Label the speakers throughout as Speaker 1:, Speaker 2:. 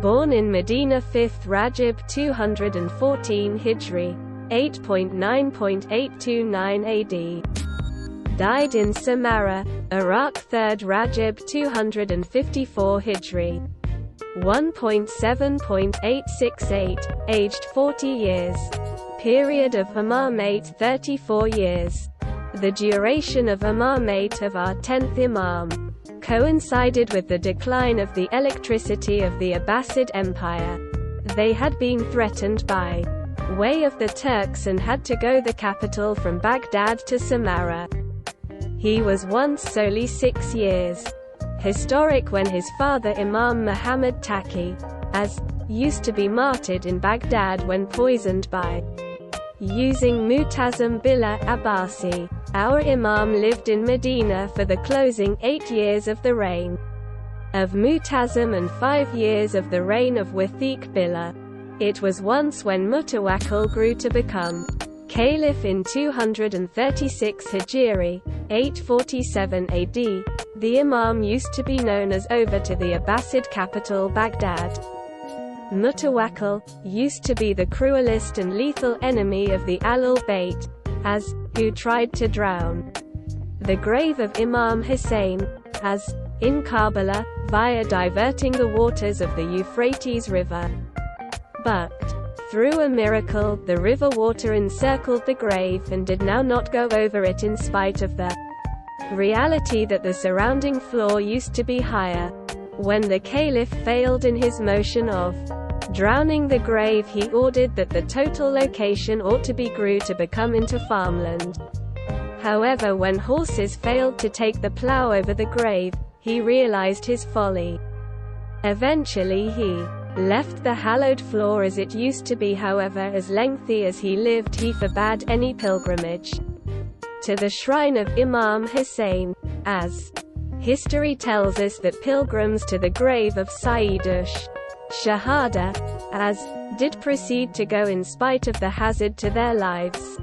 Speaker 1: Born in Medina 5th Rajab 214 Hijri, 8.9.829 AD. Died in Samarra, Iraq 3rd Rajab 254 Hijri, 1.7.868, aged 40 years. Period of imamate 34 years. The duration of imamate of our 10th Imam coincided with the decline of the electricity of the Abbasid Empire. They had been threatened by way of the Turks and had to go the capital from Baghdad to Samarra. He was once solely 6 years. Historic when his father Imam Muhammad Taqi, as used to be martyred in Baghdad when poisoned by using Mu'tazim Billah Abbasi. Our Imam lived in Medina for the closing 8 years of the reign of Mu'tazim and 5 years of the reign of Wathiq Billah. It was once when Mutawakkil grew to become caliph in 236 Hijri, 847 AD. The Imam used to be known as over to the Abbasid capital Baghdad. Mutawakkil used to be the cruelest and lethal enemy of the Ahlul Bayt, as who tried to drown the grave of Imam Husayn, as in Karbala, via diverting the waters of the Euphrates River. But through a miracle, the river water encircled the grave and did now not go over it, in spite of the reality that the surrounding floor used to be higher. When the caliph failed in his motion of drowning the grave, he ordered that the total location ought to be grew to become into farmland. However, when horses failed to take the plow over the grave, he realized his folly. Eventually he left the hallowed floor as it used to be. However, as lengthy as he lived, he forbade any pilgrimage to the shrine of Imam Husayn, as history tells us that pilgrims to the grave of Sayyidush Shahada, as did proceed to go in spite of the hazard to their lives.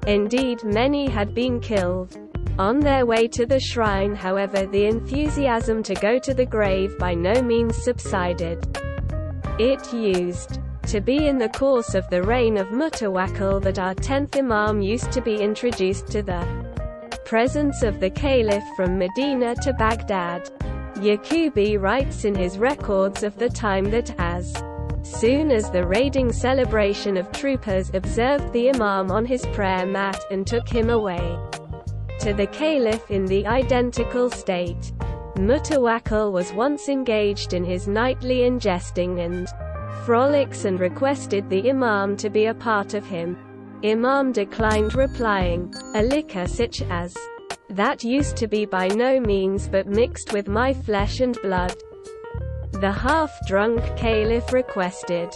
Speaker 1: Indeed, many had been killed on their way to the shrine. However, the enthusiasm to go to the grave by no means subsided. It used to be in the course of the reign of Mutawakkil that our 10th Imam used to be introduced to the presence of the caliph from Medina to Baghdad. Yaqubi writes in his records of the time that as soon as the raiding celebration of troopers observed the Imam on his prayer mat and took him away to the caliph in the identical state, Mutawakkil was once engaged in his nightly ingesting and frolics and requested the Imam to be a part of him. Imam declined, replying, "A liquor such as that used to be by no means but mixed with my flesh and blood." The half-drunk caliph requested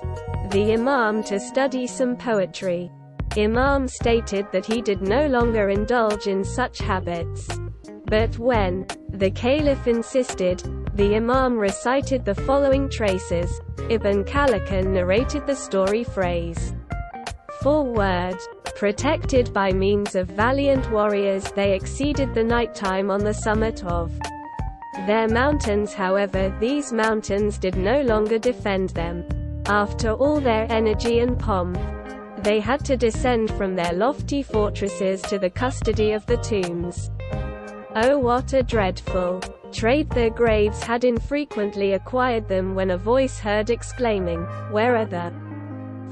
Speaker 1: the Imam to study some poetry. Imam stated that he did no longer indulge in such habits. But when the caliph insisted, the Imam recited the following traces. Ibn Khaldun narrated the story phrase for word. Protected by means of valiant warriors, they exceeded the nighttime on the summit of their mountains. However, these mountains did no longer defend them. After all their energy and pomp, they had to descend from their lofty fortresses to the custody of the tombs. Oh, what a dreadful trade their graves had infrequently acquired them, when a voice heard exclaiming, "Where are the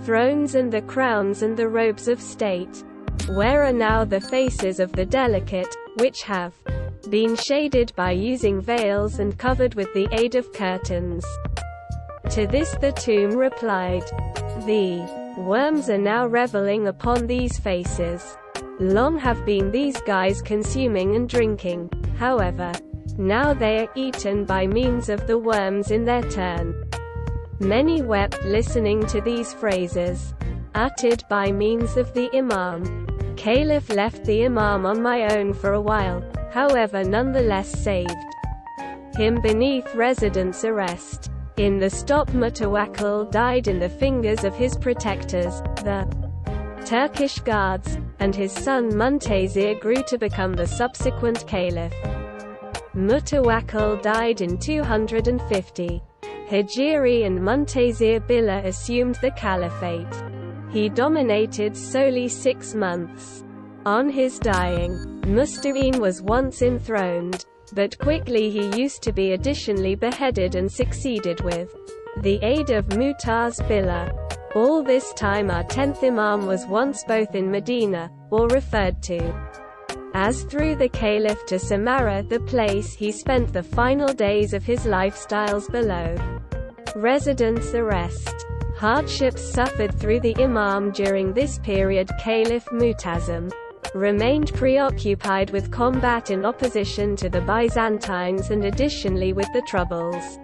Speaker 1: thrones and the crowns and the robes of state? Where are now the faces of the delicate, which have been shaded by using veils and covered with the aid of curtains?" To this the tomb replied, "The worms are now reveling upon these faces. Long have been these guys consuming and drinking. However, now they are eaten by means of the worms in their turn." Many wept listening to these phrases, uttered by means of the Imam. Caliph left the Imam on my own for a while, however nonetheless saved him beneath residence arrest. In the stop, Mutawakkil died in the fingers of his protectors, the Turkish guards, and his son Muntazir grew to become the subsequent caliph. Mutawakkil died in 250. Hijri and Muntazir Billah assumed the caliphate. He dominated solely 6 months. On his dying, Musta'in was once enthroned, but quickly he used to be additionally beheaded and succeeded with the aid of Mu'taz Billah. All this time our 10th Imam was once both in Medina, or referred to as through the Caliph to Samarra, the place he spent the final days of his lifestyles below. Residence arrest. Hardships suffered through the Imam during this period. Caliph Mu'tazim remained preoccupied with combat in opposition to the Byzantines and additionally with the troubles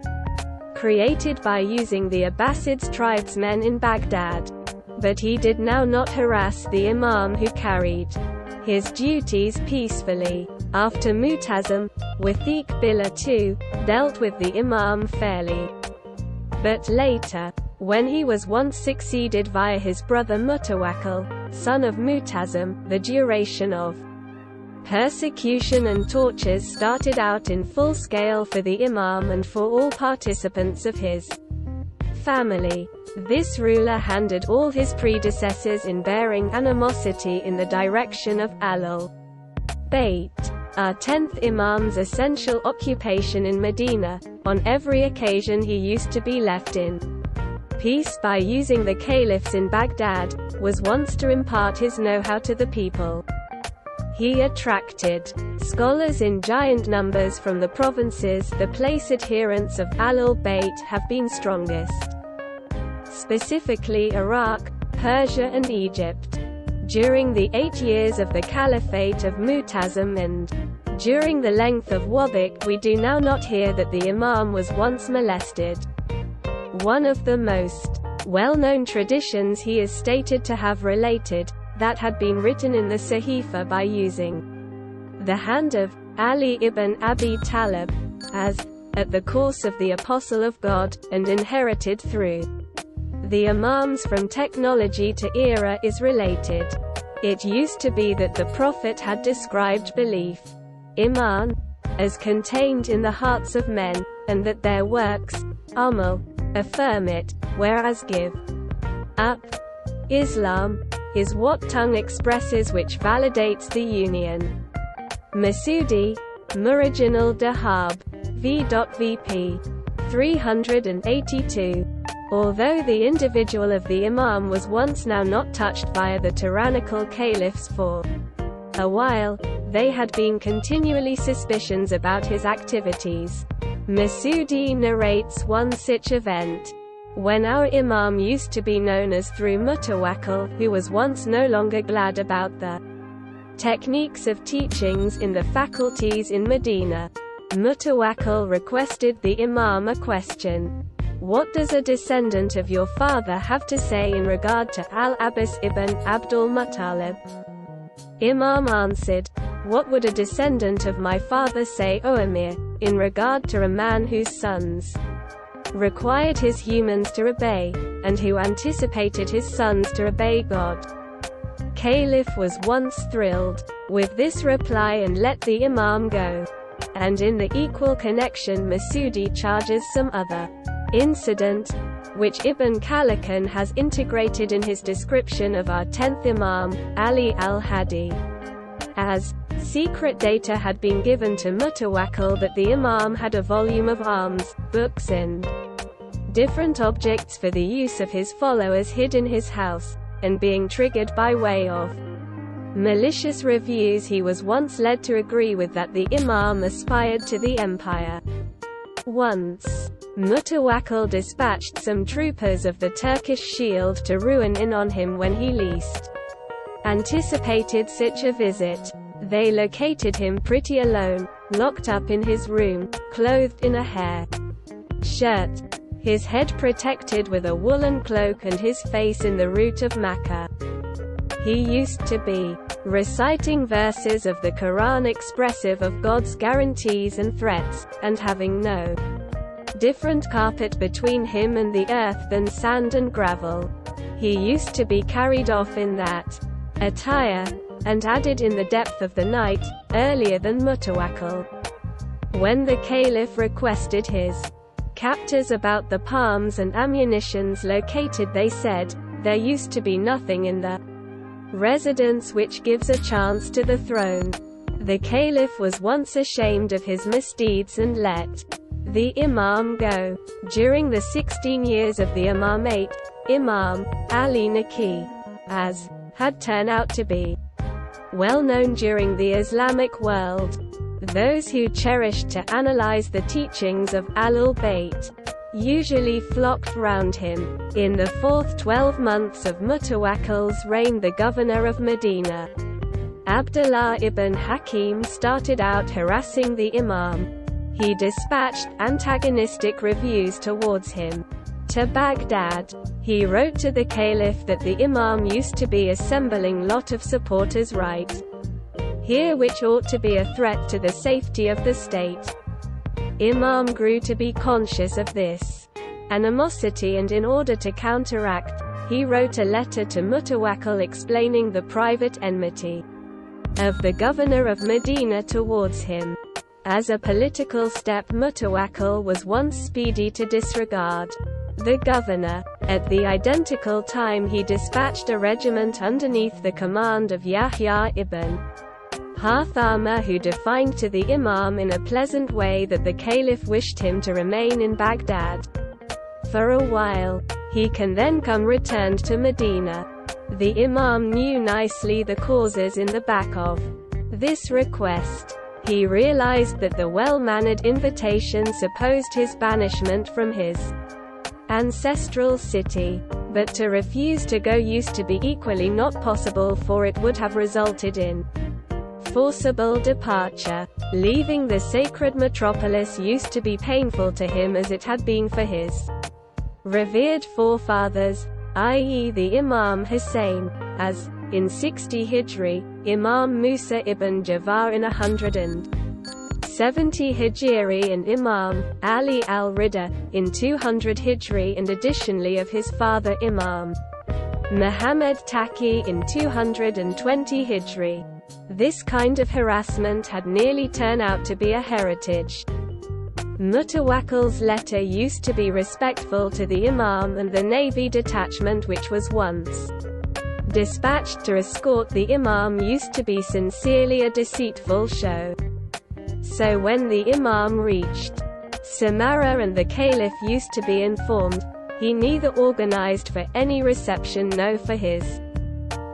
Speaker 1: created by using the Abbasids tribesmen in Baghdad. But he did now not harass the Imam who carried his duties peacefully. After Mu'tazim, Wathiq Billah too dealt with the Imam fairly. But later, when he was once succeeded via his brother Mutawakkil, son of Mu'tazim, the duration of persecution and tortures started out in full scale for the Imam and for all participants of his family. This ruler handed all his predecessors in bearing animosity in the direction of Ahlul Bayt. Our 10th Imam's essential occupation in Medina, on every occasion he used to be left in peace by using the caliphs in Baghdad, was once to impart his know-how to the people. He attracted scholars in giant numbers from the provinces. The place adherents of Ahlul Bayt have been strongest, specifically Iraq, Persia and Egypt. During the 8 years of the Caliphate of Mu'tazim and during the length of Wathiq, we do now not hear that the Imam was once molested. One of the most well-known traditions he is stated to have related, that had been written in the Sahifa by using the hand of Ali ibn Abi Talib, as, at the course of the Apostle of God, and inherited through the Imams from technology to era is related. It used to be that the Prophet had described belief, Iman, as contained in the hearts of men, and that their works, Amal, affirm it, whereas give up, Islam, is what tongue expresses which validates the union. Masoodi, Murajin al-Dahab, v.vp. 382. Although the individual of the Imam was once now not touched via the tyrannical caliphs for a while, they had been continually suspicions about his activities. Masoodi narrates one such event. When our Imam used to be known as through Mutawakkil, who was once no longer glad about the techniques of teachings in the faculties in Medina, Mutawakkil requested the Imam a question. What does a descendant of your father have to say in regard to Al-Abbas ibn Abdul Muttalib? Imam answered, what would a descendant of my father say, O Amir, in regard to a man whose sons required his humans to obey, and who anticipated his sons to obey God? Caliph was once thrilled with this reply and let the Imam go. And in the equal connection Masoodi charges some other incident, which Ibn Khaldun has integrated in his description of our 10th Imam, ʿalī al-Hadi, as secret data had been given to Mutawakkil that the Imam had a volume of arms, books and different objects for the use of his followers hid in his house, and being triggered by way of malicious reviews he was once led to agree with that the Imam aspired to the empire. Once, Mutawakkil dispatched some troopers of the Turkish Shield to ruin in on him when he least anticipated such a visit. They located him pretty alone, locked up in his room, clothed in a hair shirt, his head protected with a woolen cloak and his face in the root of Makkah. He used to be reciting verses of the Quran expressive of God's guarantees and threats, and having no different carpet between him and the earth than sand and gravel. He used to be carried off in that attire, and added in the depth of the night, earlier than Mutawakkil. When the Caliph requested his captors about the palms and ammunitions located. They said, "There used to be nothing in the residence which gives a chance to the throne." The caliph was once ashamed of his misdeeds and let the imam go. During the 16 years of the imamate, Imam Al-Naqi as had turned out to be well known during the Islamic world. Those who cherished to analyze the teachings of Ahlul Bayt usually flocked round him. In the fourth 12 months of Mutawakkil's reign, the governor of Medina, Abdullah ibn Hakim, started out harassing the imam. He dispatched antagonistic reviews towards him. To Baghdad, he wrote to the caliph that the imam used to be assembling lot of supporters right here which ought to be a threat to the safety of the state. Imam grew to be conscious of this animosity, and in order to counteract, he wrote a letter to Mutawakkil explaining the private enmity of the governor of Medina towards him. As a political step, Mutawakkil was once speedy to disregard the governor. At the identical time, he dispatched a regiment underneath the command of Yahya ibn Hathama, who defined to the imam in a pleasant way that the caliph wished him to remain in Baghdad for a while. He can then come returned to Medina. The imam knew nicely the causes in the back of this request. He realized that the well-mannered invitation supposed his banishment from his ancestral city. But to refuse to go used to be equally not possible, for it would have resulted in forcible departure. Leaving the sacred metropolis used to be painful to him as it had been for his revered forefathers, i.e. the Imam Husayn, as, in 60 Hijri, Imam Musa ibn Jafar in 170 Hijri, and Imam Ali al-Rida, in 200 Hijri, and additionally of his father Imam Muhammad Taqi in 220 Hijri. This kind of harassment had nearly turned out to be a heritage. Mutawakkil's letter used to be respectful to the imam and the navy detachment which was once dispatched to escort the imam used to be sincerely a deceitful show. So when the imam reached Samarra and the caliph used to be informed, he neither organized for any reception nor for his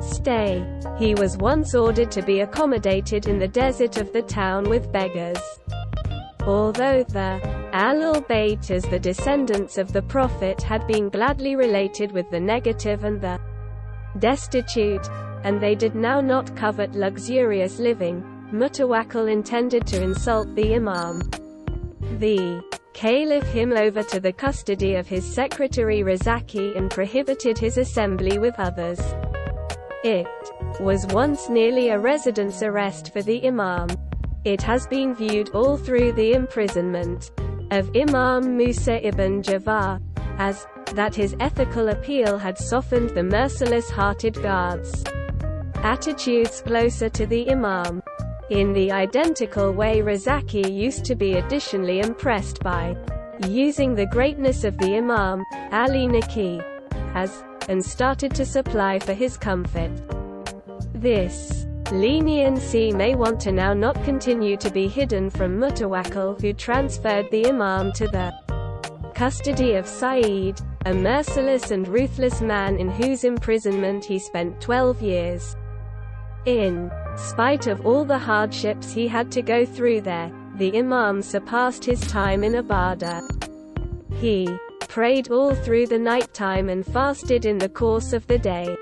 Speaker 1: stay. He was once ordered to be accommodated in the desert of the town with beggars. Although the Ahlul Bayt, as the descendants of the Prophet, had been gladly related with the negative and the destitute, and they did now not covet luxurious living, Mutawakkil intended to insult the imam. The caliph him over to the custody of his secretary Razaki and prohibited his assembly with others. It was once nearly a residence arrest for the imam. It has been viewed all through the imprisonment of Imam Musa ibn Jafar as that his ethical appeal had softened the merciless-hearted guards' attitudes closer to the imam. In the identical way, Razaki used to be additionally impressed by using the greatness of the imam, Al-Naqi, and started to supply for his comfort. This leniency may want to now not continue to be hidden from Mutawakkil, who transferred the imam to the custody of Sayyad, a merciless and ruthless man in whose imprisonment he spent 12 years. In spite of all the hardships he had to go through there, the imam surpassed his time in ubadah. He prayed all through the night time and fasted in the course of the day.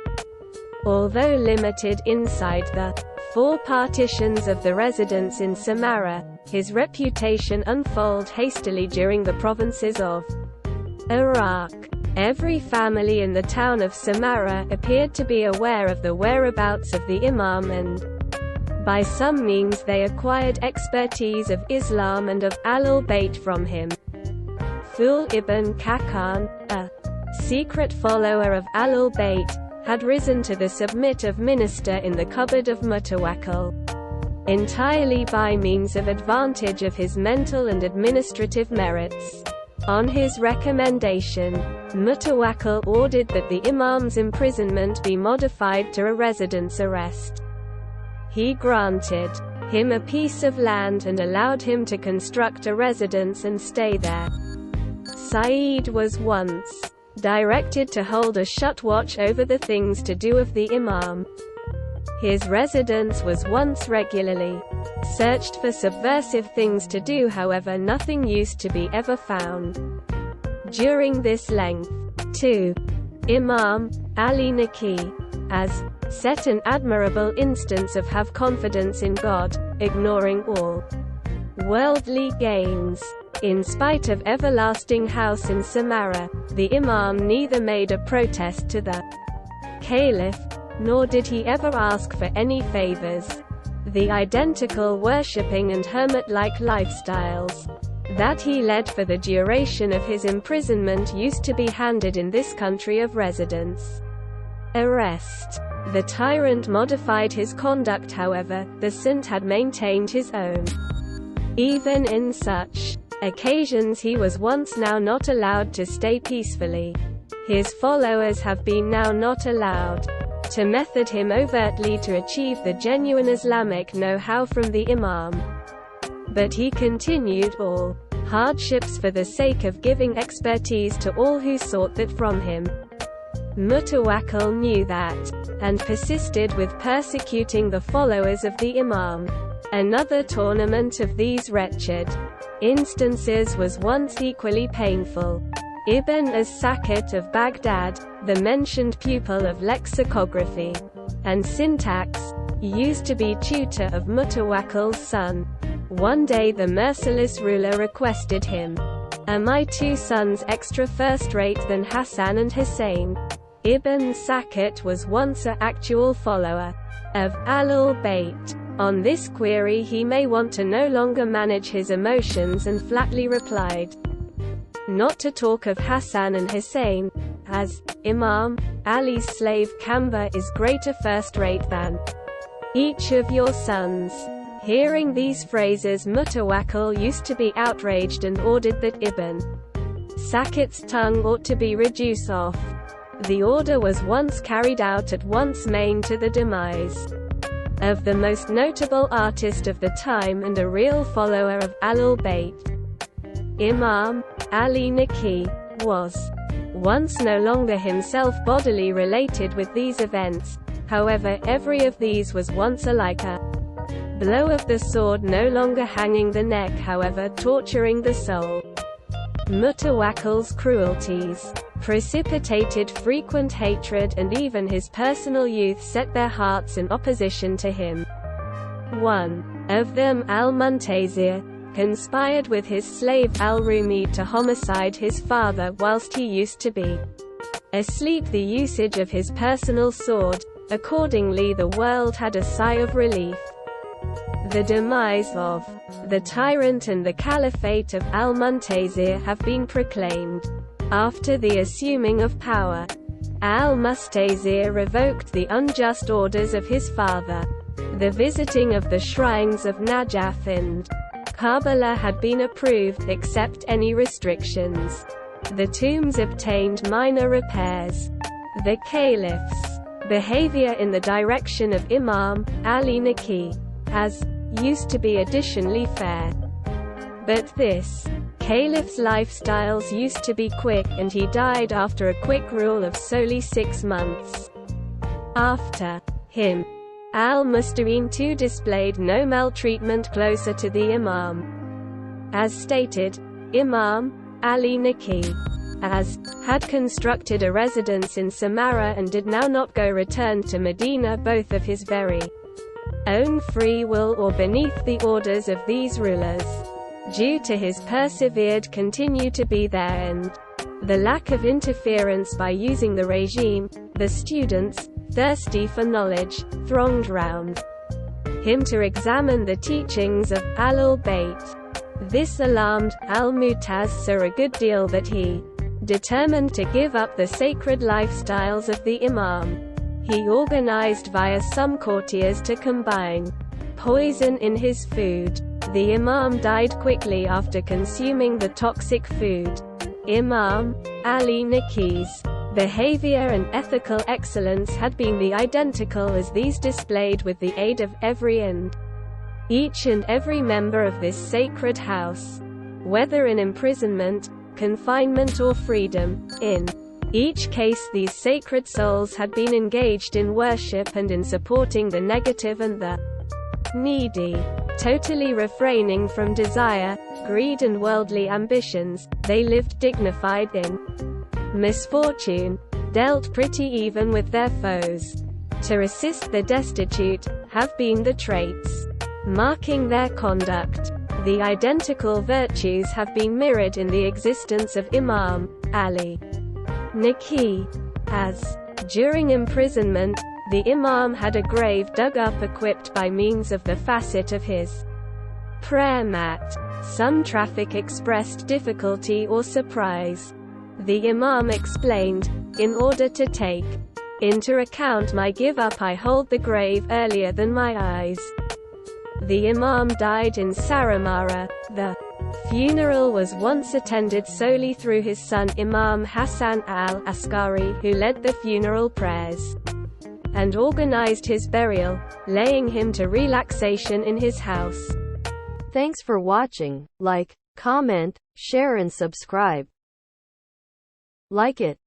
Speaker 1: Although limited inside the four partitions of the residence in Samarra, his reputation unfolded hastily during the provinces of Iraq. Every family in the town of Samarra appeared to be aware of the whereabouts of the imam, and by some means they acquired expertise of Islam and of Ahlul Bayt from him. Ful ibn Kakan, a secret follower of Ahlul Bayt, had risen to the submit of minister in the cupboard of Mutawakkil, entirely by means of advantage of his mental and administrative merits. On his recommendation, Mutawakkil ordered that the Imam's imprisonment be modified to a residence arrest. He granted him a piece of land and allowed him to construct a residence and stay there. Sayyid was once directed to hold a shut watch over the things to do of the Imam. His residence was once regularly searched for subversive things to do, however nothing used to be ever found. During this length, too, Imam Al-Naqi as set an admirable instance of have confidence in God, ignoring all worldly gains. In spite of everlasting house in Samarra, the Imam neither made a protest to the Caliph, nor did he ever ask for any favors. The identical worshipping and hermit-like lifestyles that he led for the duration of his imprisonment used to be handed in this country of residence arrest. The tyrant modified his conduct, however, the saint had maintained his own. Even in such occasions he was once now not allowed to stay peacefully. His followers have been now not allowed to method him overtly to achieve the genuine Islamic know-how from the Imam. But he continued all hardships for the sake of giving expertise to all who sought that from him. Mutawakkil knew that, and persisted with persecuting the followers of the Imam. Another tournament of these wretched instances was once equally painful. Ibn as-Sakit of Baghdad, the mentioned pupil of lexicography and syntax, used to be tutor of Mutawakkil's son. One day the merciless ruler requested him, "Are my two sons extra first-rate than Hassan and Husayn?" Ibn Sakit was once an actual follower of Ahlul Bayt. On this query he may want to no longer manage his emotions and flatly replied, "Not to talk of Hassan and Husayn, as Imam Ali's slave Kamba is greater first-rate than each of your sons." Hearing these phrases, Mutawakkil used to be outraged and ordered that Ibn Sakit's tongue ought to be reduced off. The order was once carried out at once, main to the demise of the most notable artist of the time and a real follower of Ahlul Bayt. Imam Al-Naqi was once no longer himself bodily related with these events. However, every of these was once alike a blow of the sword, no longer hanging the neck, however torturing the soul. Mutawakkil's cruelties precipitated frequent hatred, and even his personal youth set their hearts in opposition to him. One of them, Al-Muntazir, conspired with his slave Al-Rumi to homicide his father whilst he used to be asleep, the usage of his personal sword. Accordingly the world had a sigh of relief. The demise of the tyrant and the caliphate of Al-Muntazir have been proclaimed. After the assuming of power, Al-Muntazir revoked the unjust orders of his father. The visiting of the shrines of Najaf and Karbala had been approved, except any restrictions. The tombs obtained minor repairs. The caliph's behavior in the direction of Imam Al-Naqi as used to be additionally fair. But this caliph's lifestyles used to be quick, and he died after a quick rule of solely 6 months. After him, Al-Musta'in too displayed no maltreatment closer to the Imam. As stated, Imam Al-Naqi had constructed a residence in Samarra and did now not go return to Medina, both of his very own free will or beneath the orders of these rulers. Due to his persevered continue to be there, and the lack of interference by using the regime, the students, thirsty for knowledge, thronged round him to examine the teachings of Ahlul Bayt. This alarmed Al-Mu'tazir a good deal that he determined to give up the sacred lifestyles of the Imam. He organized via some courtiers to combine poison in his food. The Imam died quickly after consuming the toxic food. Imam Al-Naqi's behavior and ethical excellence had been the identical as these displayed with the aid of every and each and every member of this sacred house, whether in imprisonment, confinement or freedom. In each case these sacred souls had been engaged in worship and in supporting the negative and the needy. Totally refraining from desire, greed and worldly ambitions, they lived dignified in misfortune, dealt pretty even with their foes. To assist the destitute, have been the traits marking their conduct. The identical virtues have been mirrored in the existence of Imam Al-Naqi, as, during imprisonment, the Imam had a grave dug up equipped by means of the facet of his prayer mat. Some traffic expressed difficulty or surprise. The Imam explained, "In order to take into account my give up I hold the grave earlier than my eyes." The Imam died in Saramara. The funeral was once attended solely through his son Imam Hassan al-Askari, who led the funeral prayers and organized his burial, laying him to relaxation in his house.
Speaker 2: Thanks for watching. Like, comment, share and subscribe. Like it.